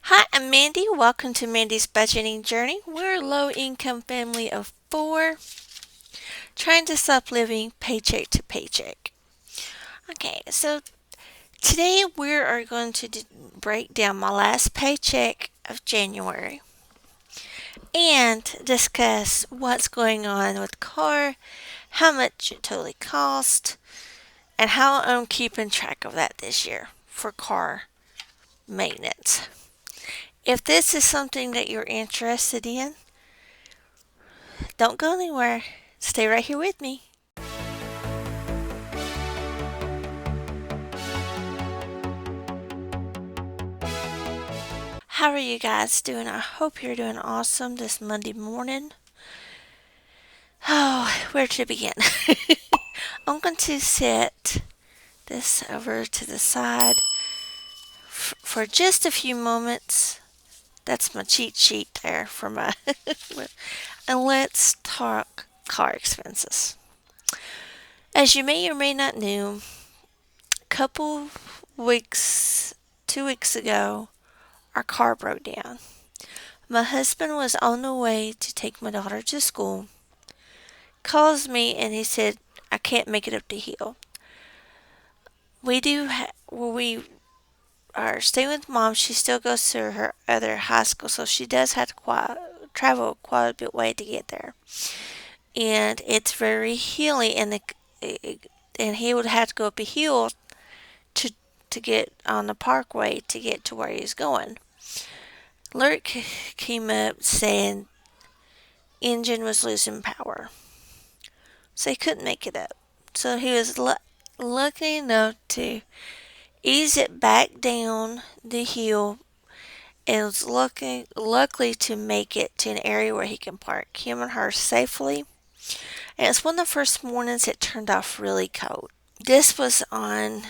Hi, I'm Mandy. Welcome to Mandy's Budgeting Journey. We're a low income family of four trying to stop living paycheck to paycheck. Okay, so today we are going to break down my last paycheck of January and discuss what's going on with the car, how much it totally cost, and how I'm keeping track of that this year for car maintenance. If this is something that you're interested in, don't go anywhere. Stay right here with me. How are you guys doing? I hope you're doing awesome this Monday morning. Oh, where to begin? I'm going to set this over to the side for just a few moments. That's my cheat sheet there for my. And let's talk car expenses. As you may or may not know, a couple weeks, 2 weeks ago, our car broke down. My husband was on the way to take my daughter to school, calls me and he said, I can't make it up the hill. We are staying with mom. She still goes to her other high school, so she does have to travel quite a bit way to get there. And it's very hilly, and he would have to go up a hill to to get on the parkway to get to where he's going. Alert came up saying engine was losing power, so he couldn't make it up. So he was lucky enough to ease it back down the hill and was luckily to make it to an area where he can park him and her safely. And it's one of the first mornings it turned off really cold. This was on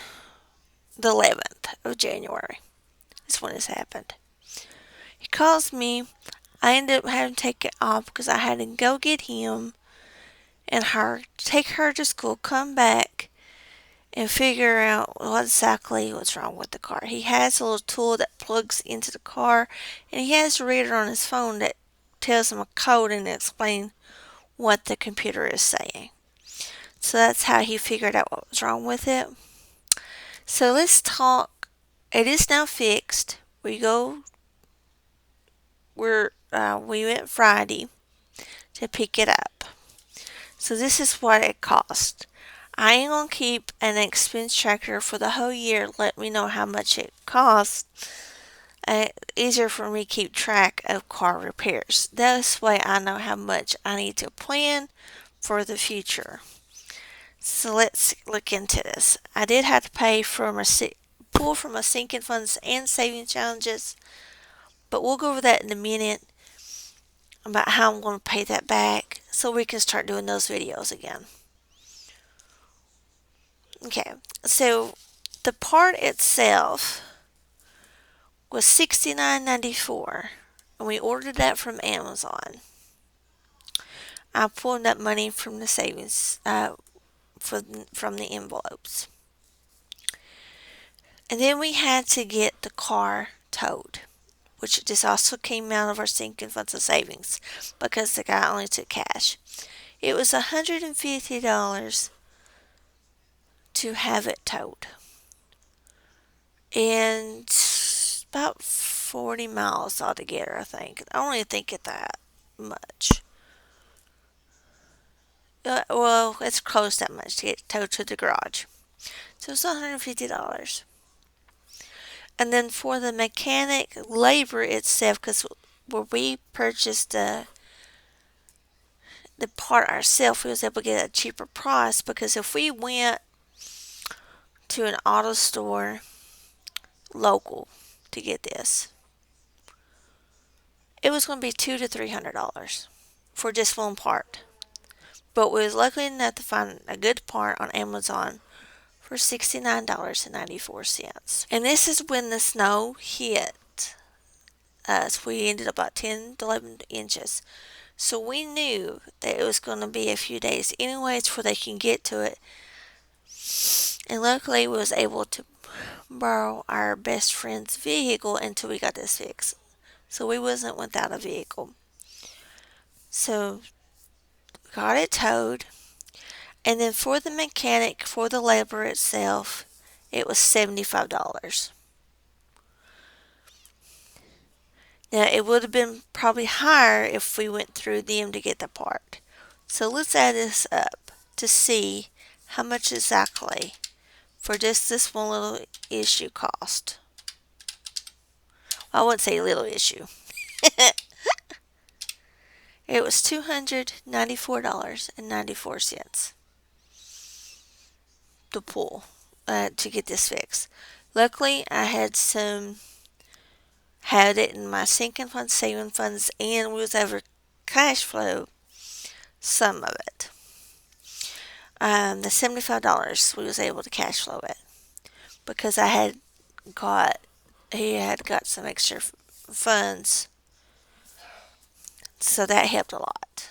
the 11th of January. That's when this happened. He calls me. I ended up having to take it off because I had to go get him and her, take her to school, come back, and figure out what exactly was wrong with the car. He has a little tool that plugs into the car, and he has a reader on his phone that tells him a code and explains what the computer is saying. So that's how he figured out what was wrong with it. So let's talk. It is now fixed. We went Friday to pick it up. So this is what it cost. I ain't gonna keep an expense tracker for the whole year. Let me know how much it costs. Easier for me to keep track of car repairs. This way I know how much I need to plan for the future. So let's look into this. I did have to pay pull from my sinking funds and saving challenges, but we'll go over that in a minute about how I'm going to pay that back so we can start doing those videos again. Okay, so the part itself was $69.94, and we ordered that from Amazon. I pulled that money from the savings from the envelopes, and then we had to get the car towed, which this also came out of our sinking funds of savings because the guy only took cash. It was $150 to have it towed, and about 40 miles altogether, I think. I don't even think it that much. Well, it's close that much to get towed to the garage. So it's $150. And then for the mechanic labor itself, because where we purchased the part ourselves, we was able to get a cheaper price, because if we went to an auto store local to get this, it was going to be $200 to $300 for just one part. But we was lucky enough to find a good part on Amazon for $69.94. And this is when the snow hit us. We ended up about 10 to 11 inches. So we knew that it was going to be a few days anyways before they can get to it. And luckily we was able to borrow our best friend's vehicle until we got this fixed. So we wasn't without a vehicle. So got it towed, and then for the mechanic, for the labor itself, it was $75. Now it would have been probably higher if we went through them to get the part. So let's add this up to see how much exactly for just this one little issue cost. Well, I wouldn't say little issue. It was $294.94 to pull to get this fixed. Luckily, I had it in my sinking funds, saving funds, and we was able to cash flow some of it. The $75 we was able to cash flow it because he had got some extra funds, so that helped a lot.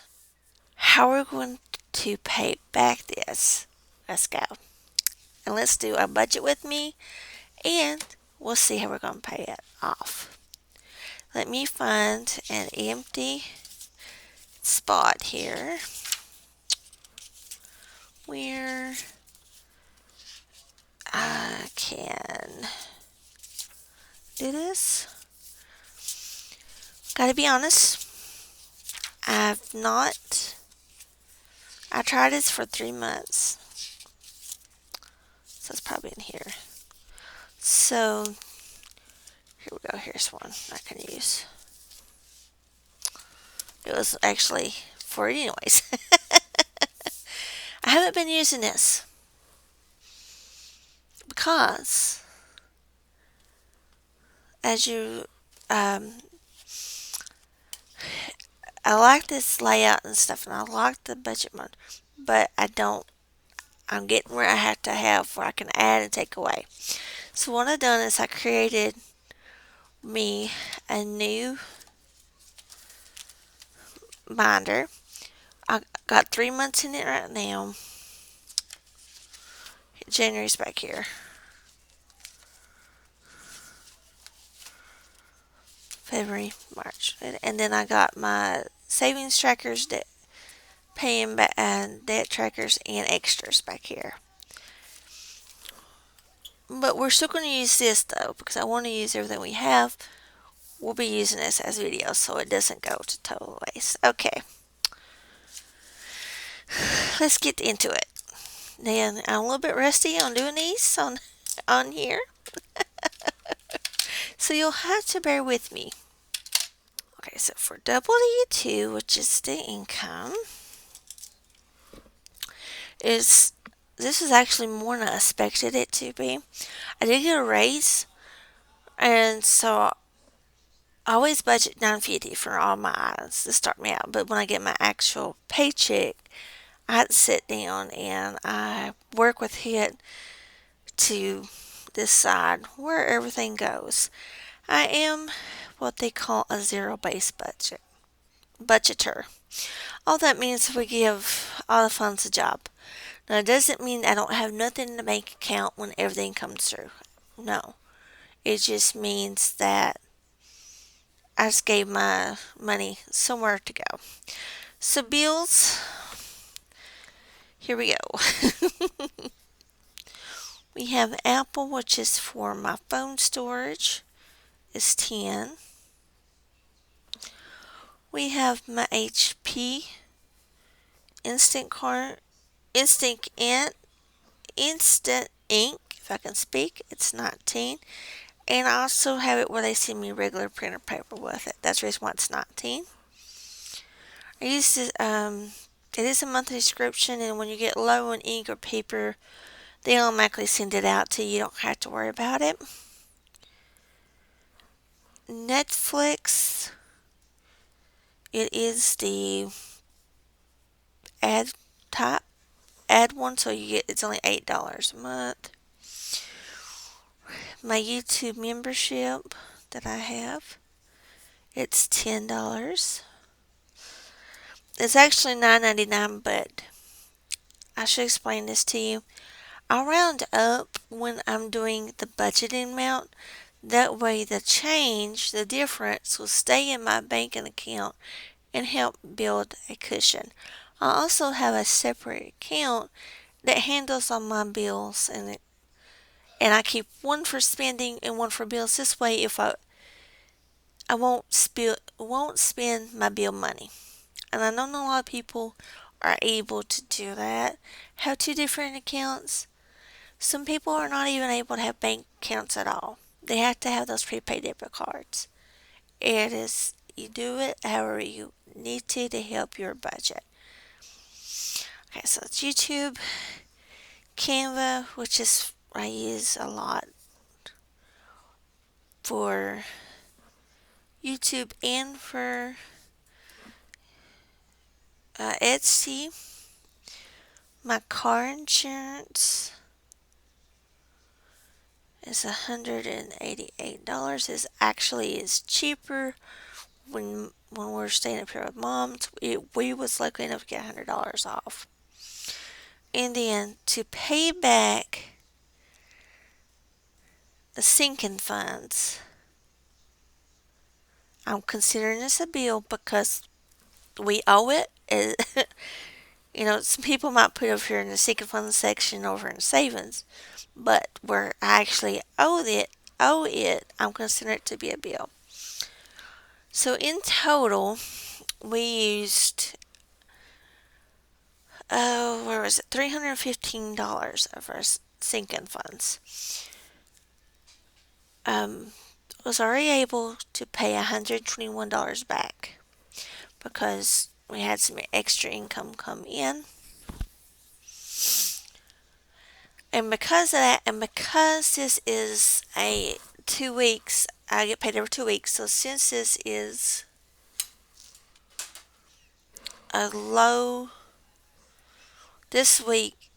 How are we going to pay back this? Let's go. And let's do a budget with me, and we'll see how we're going to pay it off. Let me find an empty spot here where I can do this. Gotta be honest, I tried this for 3 months. So it's probably in here. So, here we go. Here's one I can use. It was actually for it anyways. I haven't been using this because as you I like this layout and stuff, and I like the budget mode, but I'm getting where I have to have where I can add and take away. So what I've done is I created me a new binder. I got 3 months in it right now. January's back here. February, March. And then I got my savings trackers, paying back, debt trackers, and extras back here. But we're still going to use this though, because I want to use everything we have. We'll be using this as videos so it doesn't go to total waste. Okay. Let's get into it. Then I'm a little bit rusty on doing these on here. So you'll have to bear with me. Okay, so for W2, which is the income, this is actually more than I expected it to be. I did get a raise, and so I always budget $9.50 for all my items to start me out. But when I get my actual paycheck, I sit down and I work with it to decide where everything goes. I am what they call a zero-based budgeter. All that means we give all the funds a job. Now, it doesn't mean I don't have nothing in the bank account when everything comes through. No. It just means that I just gave my money somewhere to go. So bills, here we go. We have Apple, which is for my phone storage, is 10. We have my HP Instant Ink, if I can speak, it's 19. And I also have it where they send me regular printer paper with it. That's the reason why it's 19. I use it is a monthly subscription, and when you get low on ink or paper, they automatically send it out to you. You don't have to worry about it. Netflix, it is the ad one, so it's only $8 a month. My YouTube membership that I have, it's $10. It's actually $9.99, but I should explain this to you. I'll round up when I'm doing the budgeting amount. That way, the change, the difference, will stay in my banking account and help build a cushion. I also have a separate account that handles all my bills, and I keep one for spending and one for bills. This way, if I won't spend my bill money. And I know not a lot of people are able to do that. Have two different accounts. Some people are not even able to have bank accounts at all. They have to have those prepaid debit cards. It is you do it however you need to help your budget. Okay, so it's YouTube, Canva, which is I use a lot for YouTube and for Etsy. My car insurance is $188. Is cheaper when we're staying up here with mom. We was lucky enough to get $100 off. And then to pay back the sinking funds, I'm considering this a bill because we owe it. Some people might put over here in the sinking funds section over in savings, but where I actually owe it, I'm considering it to be a bill. So in total, we used where was it? $315 of our sinking funds. Was already able to pay $121 back because we had some extra income come in. And because of that, and because this is a 2 weeks, I get paid every 2 weeks. So since this is a low this week,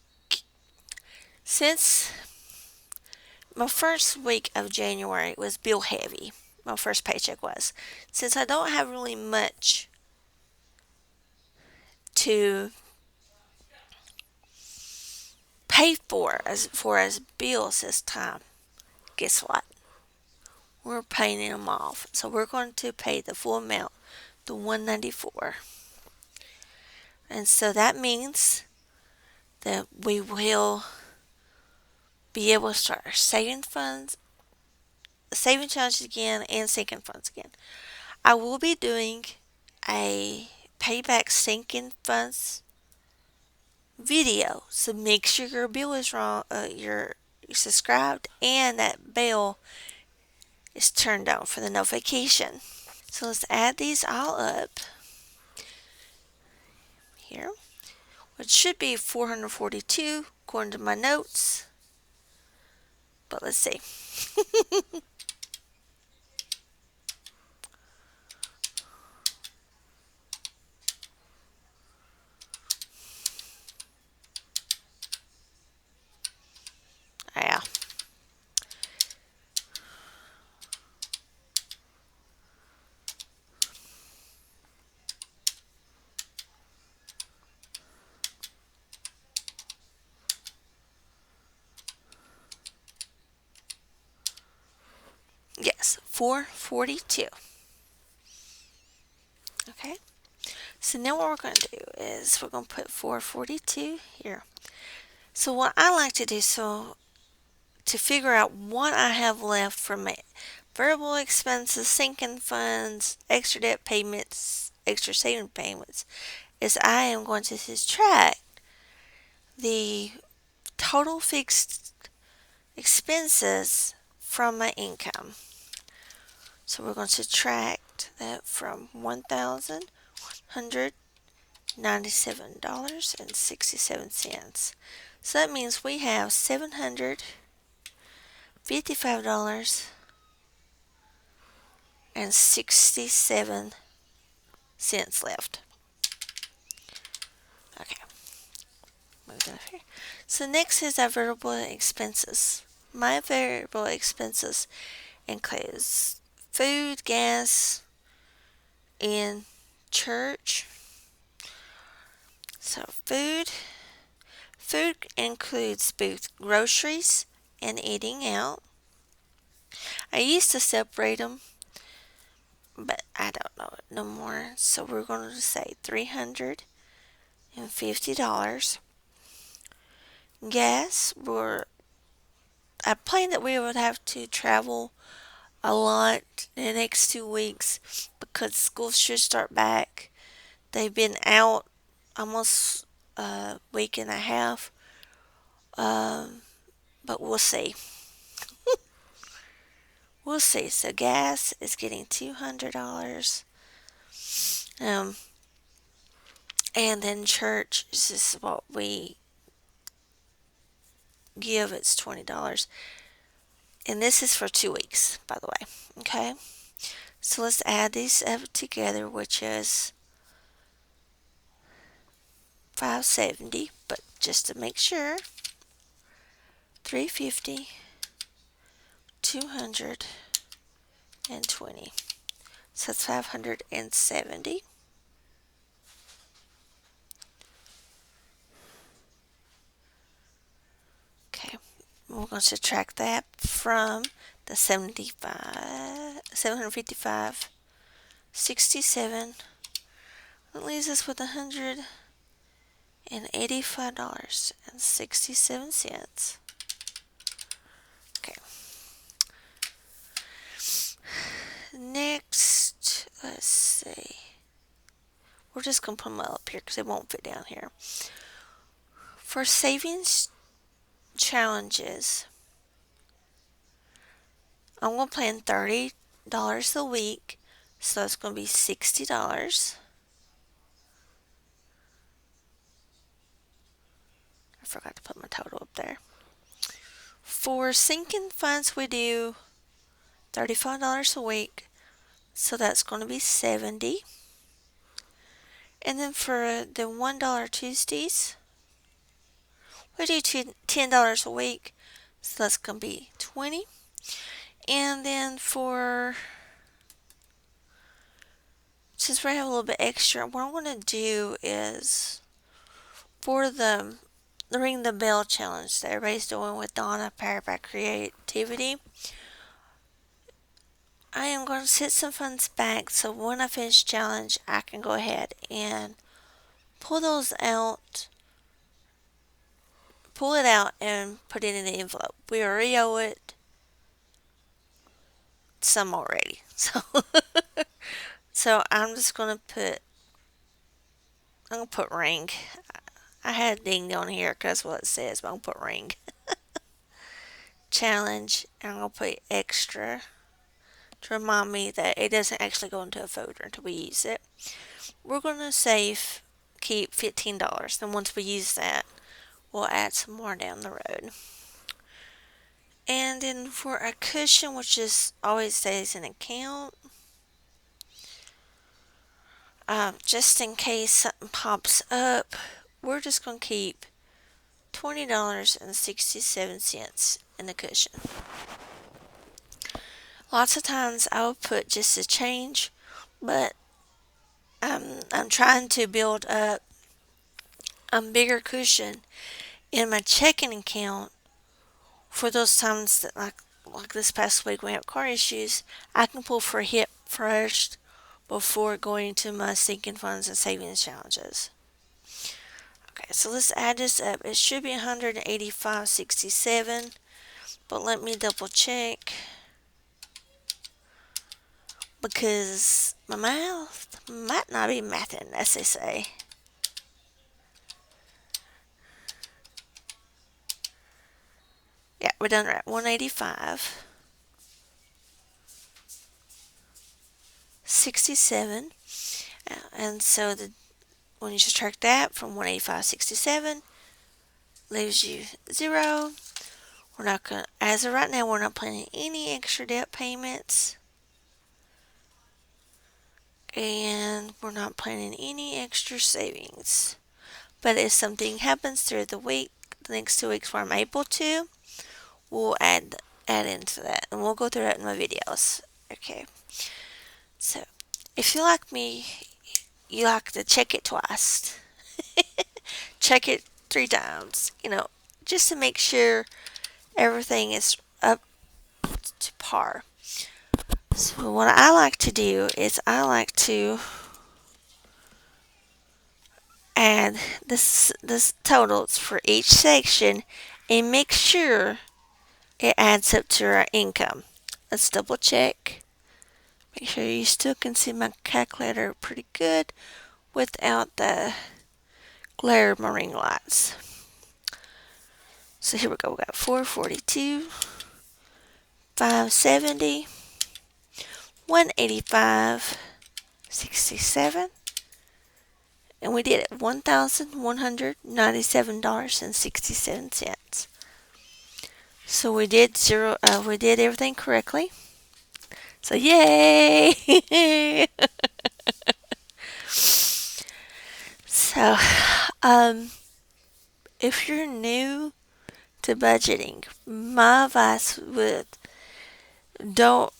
since my first week of January was bill heavy, my first paycheck was. Since I don't have really much to pay for as bills this time, guess what? We're paying them off. So we're going to pay the full amount, the $194. And so that means that we will be able to start our saving challenges again, and sinking funds again. I will be doing a payback sinking funds video, so make sure your bill is wrong. You're subscribed and that bell is turned on for the notification. So let's add these all up here, which should be 442 according to my notes. But let's see. Yeah. Yes, 442. Okay. So now what we're going to do is we're going to put 442 here. So what I like to do, to figure out what I have left for my variable expenses, sinking funds, extra debt payments, extra saving payments, is I am going to subtract the total fixed expenses from my income. So we're going to subtract that from $1,197.67. So that means we have $755.67 left. Okay, move that here. So next is our variable expenses. My variable expenses includes food, gas, and church. So food, Food includes both groceries and eating out. I used to separate them, but I don't know it no more. So we're going to say $350. Gas, I planned that we would have to travel a lot in the next 2 weeks because school should start back. They've been out almost a week and a half, but we'll see. We'll see. So gas is getting $200. Um, and then church, this is what we give. It's $20. And this is for 2 weeks, by the way. Okay. So let's add these up together, which is $570. But just to make sure, $350, $220. So that's $570. Okay, we're going to subtract that from the 755, 67. That leaves us with $185.67. Okay. Next, let's see. We're just going to put them all up here because it won't fit down here. For savings challenges, I'm going to plan $30 a week, so it's going to be $60. I forgot to put my total up there. For sinking funds, we do $35 a week, so that's going to be $70. And then for the $1 Tuesdays, we do $10 a week, so that's going to be $20. And then since we have a little bit extra, what I'm going to do is for the Ring the Bell challenge that everybody's doing with Donna, powered by creativity, I am going to set some funds back so when I finish challenge, I can go ahead and pull those out, pull it out and put it in the envelope. We already owe it some already. So I'm just going to put ring. I had a ding on here because that's what it says, but I'm going to put ring. Challenge, and I'm going to put extra to remind me that it doesn't actually go into a folder until we use it. We're going to keep $15. Then once we use that, we'll add some more down the road. And then for a cushion, which is always stays in account, just in case something pops up, we're just going to keep $20.67 in the cushion. Lots of times I will put just a change, but I'm trying to build up a bigger cushion in my checking account for those times that like this past week we have car issues. I can pull for a hit first before going to my sinking funds and savings challenges. Okay, so let's add this up. It should be $185.67, but let me double check because my math might not be mathing, as they say. Yeah, we're done right. 185.67, and so when you subtract that from 185.67, leaves you 0. We're not gonna, as of right now, we're not planning any extra debt payments, and we're not planning any extra savings. But if something happens through the week, the next 2 weeks where I'm able to, we'll add into that, and we'll go through that in my videos. Okay, so if you like me, you like to check it twice. Check it 3 times, just to make sure everything is up to par. So what I like to do is I like to add this totals for each section and make sure it adds up to our income. Let's double check. Make sure you still can see my calculator pretty good without the glare marine lights. So here we go. We got 442, 570, 185, 67, and we did it $1,197.67. So we did everything correctly. So yay! So, if you're new to budgeting, my advice don't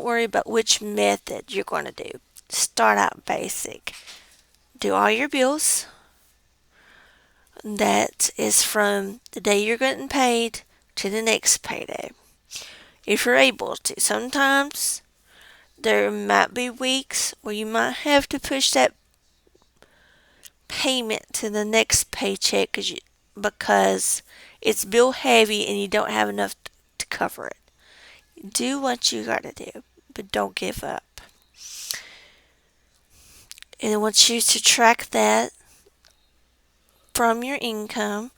worry about which method you're going to do. Start out basic. Do all your bills. That is from the day you're getting paid to the next payday. If you're able to. Sometimes there might be weeks where you might have to push that payment to the next paycheck because it's bill heavy and you don't have enough to cover it. Do what you gotta do, but don't give up. And I want you to track that from your income.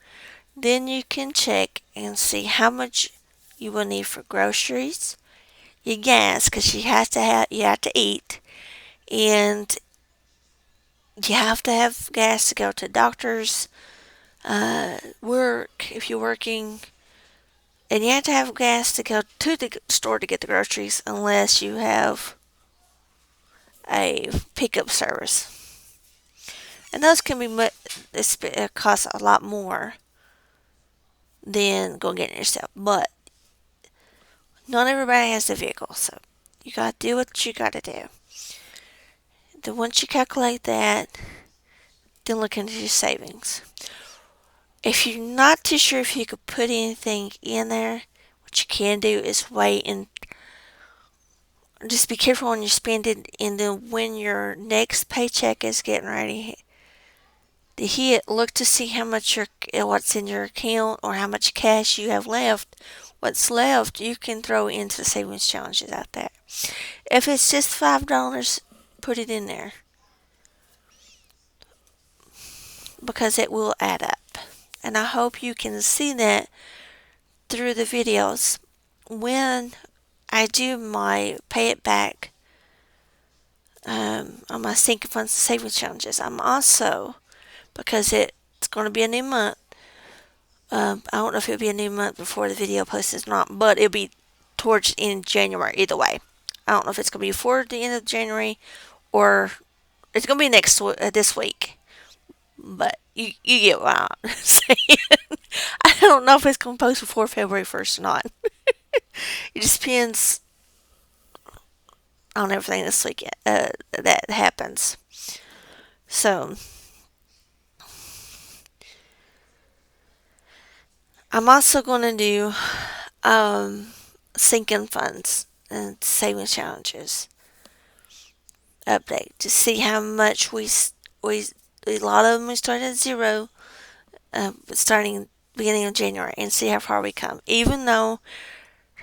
Then you can check and see how much you will need for groceries, your gas, because you have to eat, and you have to have gas to go to doctors, work if you're working, and you have to have gas to go to the store to get the groceries unless you have a pickup service. And those can cost a lot more than going getting it yourself. But not everybody has a vehicle, so you gotta do what you gotta do. Then once you calculate that, then look into your savings. If you're not too sure if you could put anything in there, what you can do is wait and just be careful when you spend it, and then when your next paycheck is getting ready to hit, look to see how much what's in your account or how much cash you have left. What's left you can throw into the savings challenges out there. If it's just $5, put it in there because it will add up. And I hope you can see that through the videos. When I do my pay it back on my sinking funds and savings challenges, I'm also, because it's going to be a new month, I don't know if it'll be a new month before the video posts or not, but it'll be towards the end of January either way. I don't know if it's going to be before the end of January or it's going to be this week. But you get what I'm saying. I don't know if it's going to post before February 1st or not. It just depends on everything this week that happens. So, I'm also going to do sinking funds and saving challenges update to see how much a lot of them we started at zero, starting beginning of January, and see how far we come. Even though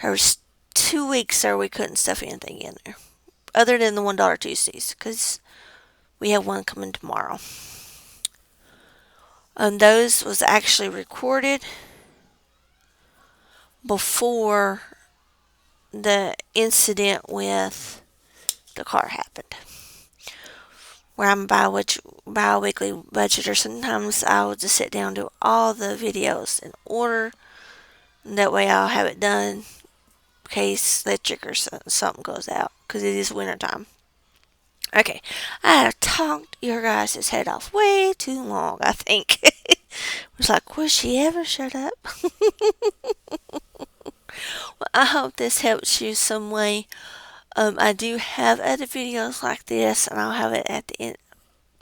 there was 2 weeks there we couldn't stuff anything in there, other than the $1 Tuesdays, because we have one coming tomorrow. And those was actually recorded before the incident with the car happened. Where I'm a bi-weekly budgeter, sometimes I will just sit down and do all the videos in order. And that way I'll have it done in case electric or something goes out, because it is winter time. Okay, I have talked your guys' head off way too long, I think. It was like, will she ever shut up? Well, I hope this helps you some way. I do have other videos like this, and I'll have it at the end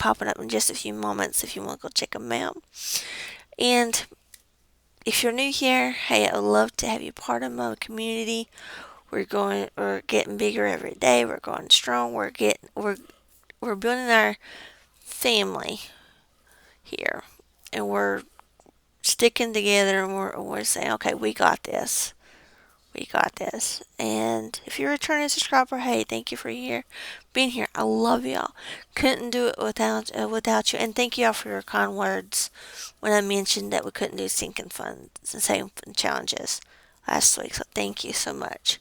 popping up in just a few moments if you want to go check them out. And if you're new here, hey, I'd love to have you part of my community. We're getting bigger every day. We're going strong. We're building our family here, and we're sticking together, and we're saying, okay, we got this. We got this. And if you're a returning subscriber, hey, thank you for being here. I love y'all. Couldn't do it without you. And thank y'all for your kind words when I mentioned that we couldn't do sinking funds and saving fund challenges last week. So thank you so much.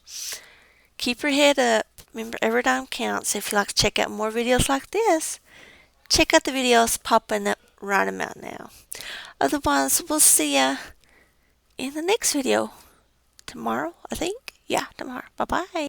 Keep your head up. Remember, every dime counts. If you'd like to check out more videos like this, check out the videos popping up right about now. Otherwise, we'll see ya in the next video tomorrow, I think. Yeah, tomorrow. Bye-bye.